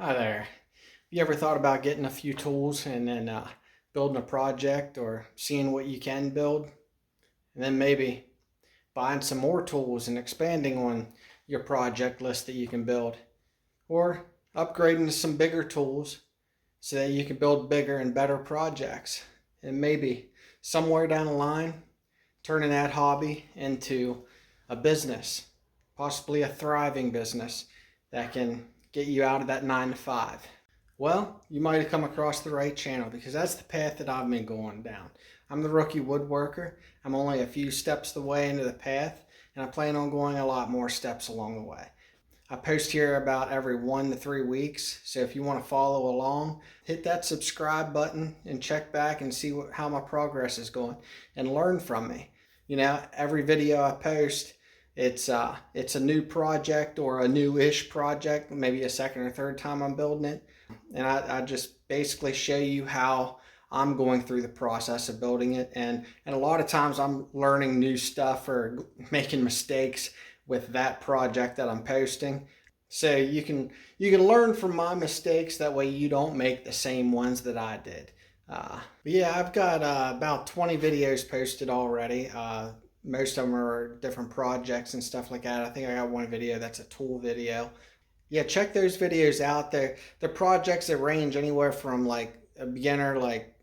Hi there. Have you ever thought about getting a few tools and then building a project or seeing what you can build? And then maybe buying some more tools and expanding on your project list that you can build? Or upgrading to some bigger tools so that you can build bigger and better projects? And maybe somewhere down the line, turning that hobby into a business, possibly a thriving business that can get you out of that 9 to 5. Well, you might have come across the right channel because that's the path that I've been going down. I'm the rookie woodworker. I'm only a few steps the way into the path, and I plan on going a lot more steps along the way. I post here about every 1 to 3 weeks, so if you want to follow along, hit that subscribe button and check back and see how my progress is going and learn from me. Every video I post, it's a new project or a new-ish project, maybe a second or third time I'm building it. And I just basically show you how I'm going through the process of building it. And a lot of times I'm learning new stuff or making mistakes with that project that I'm posting. So you can learn from my mistakes. That way you don't make the same ones that I did. But yeah, I've got about 20 videos posted already. Most of them are different projects and stuff like that. I think I got one video that's a tool video. Yeah, check those videos out. They're projects that range anywhere from like a beginner, like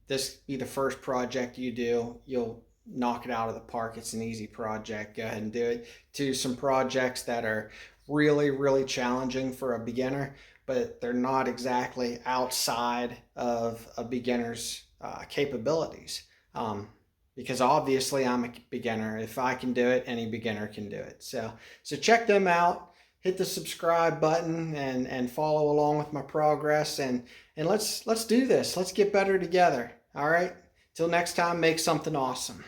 this be the first project you do, you'll knock it out of the park. It's an easy project. Go ahead and do it. To some projects that are really, really challenging for a beginner, but they're not exactly outside of a beginner's capabilities. Because obviously I'm a beginner. If I can do it, any beginner can do it. So check them out. Hit the subscribe button and follow along with my progress, and let's do this. Let's get better together. All right. Till next time, make something awesome.